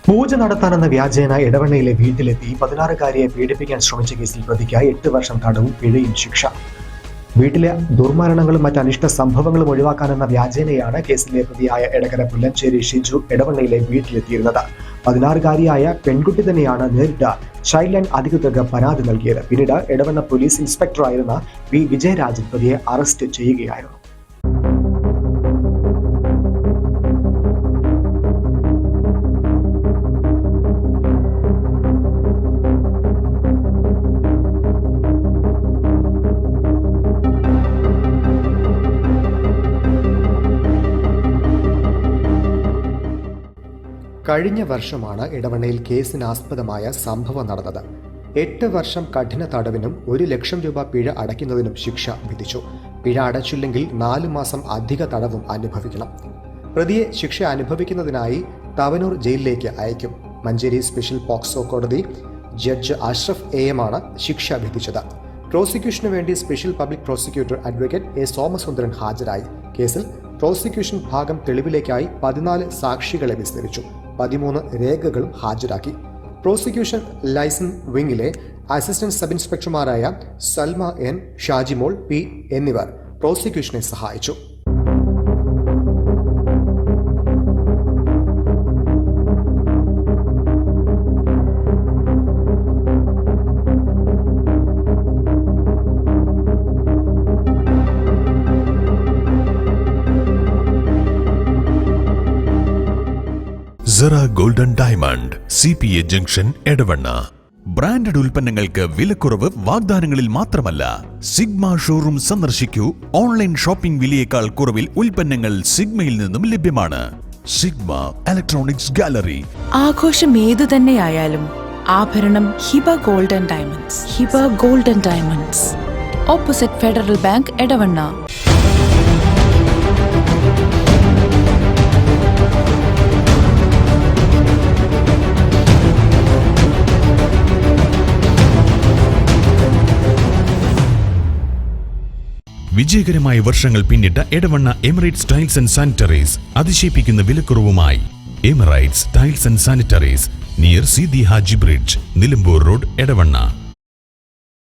പൂജ നടത്താനെന്ന വ്യാജേന ഇടവണ്ണയിലെ വീട്ടിലെത്തി 16-കാരിയെ പീഡിപ്പിക്കാൻ ശ്രമിച്ച കേസിൽ പ്രതിക്ക് 8 വർഷം തടവും പിഴയും ശിക്ഷ. വീട്ടിലെ ദുർമരണങ്ങളും മറ്റ് അനിഷ്ട സംഭവങ്ങളും ഒഴിവാക്കാനെന്ന വ്യാജേനയാണ് കേസിലെ പ്രതിയായ എടകര പുല്ലഞ്ചേരി ഷിജു ഇടവണ്ണയിലെ വീട്ടിലെത്തിയിരുന്നത്. 16-കാരിയായ പെൺകുട്ടി തന്നെയാണ് നേരിട്ട് ചൈൽഡ് ലൈൻ അധികൃതർക്ക് പരാതി നൽകിയത്. പിന്നീട് ഇടവണ്ണ പോലീസ് ഇൻസ്പെക്ടറായിരുന്ന വി വിജയരാജൻ പ്രതിയെ അറസ്റ്റ് ചെയ്യുകയായിരുന്നു. കഴിഞ്ഞ വർഷമാണ് ഇടവണ്ണയിൽ കേസിനാസ്പദമായ സംഭവം നടന്നത്. 8 വർഷം കഠിന തടവിനും 1 ലക്ഷം രൂപ പിഴ അടയ്ക്കുന്നതിനും ശിക്ഷ വിധിച്ചു. പിഴ അടച്ചില്ലെങ്കിൽ 4 മാസം അധിക തടവും അനുഭവിക്കണം. പ്രതിയെ ശിക്ഷ അനുഭവിക്കുന്നതിനായി തവനൂർ ജയിലിലേക്ക് അയക്കും. മഞ്ചേരി സ്പെഷ്യൽ പോക്സോ കോടതി ജഡ്ജ് അഷ്റഫ് AM ആണ് ശിക്ഷ വിധിച്ചത്. പ്രോസിക്യൂഷനു വേണ്ടി special public prosecutor advocate A Somasundaran ഹാജരായി. കേസിൽ പ്രോസിക്യൂഷൻ ഭാഗം തെളിവിലേക്കായി 14 സാക്ഷികളെ വിസ്തരിച്ചു. 13 രേഖകളും ഹാജരാക്കി. പ്രോസിക്യൂഷൻ ലൈസൻസ് വിംഗിലെ അസിസ്റ്റന്റ് സബ് ഇൻസ്പെക്ടർമാരായ സൽമ N, ഷാജിമോൾ P എന്നിവർ പ്രോസിക്യൂഷനെ സഹായിച്ചു. Sera golden diamond CPA junction Edavanna. Branded ഉൽപ്പന്നങ്ങൾക്ക് വിലക്കുറവ് വാഗ്ദാനങ്ങളിൽ മാത്രമല്ല, സിഗ്മ ഷോറൂം സന്ദർശിക്കൂ. ഓൺലൈൻ ഷോപ്പിംഗ് വിലയേക്കാൾ കുറവിൽ ഉൽപ്പന്നങ്ങൾ സിഗ്മയിൽ നിന്നും ലഭ്യമാണ്. Sigma electronics gallery. ആഘോഷം ഏതു തന്നെയായാലും ആഭരണം Hiba golden diamonds. Hiba golden diamonds, opposite Federal Bank, Edavanna. വിജയകരമായ വർഷങ്ങൾ പിന്നിട്ട Edavanna Emirates tiles and sanitaries അതിശയിപ്പിക്കുന്ന വിലക്കുറവുമായി. Emirates tiles and sanitaries, near Seethi Haji bridge, Nilambur road, Edavanna.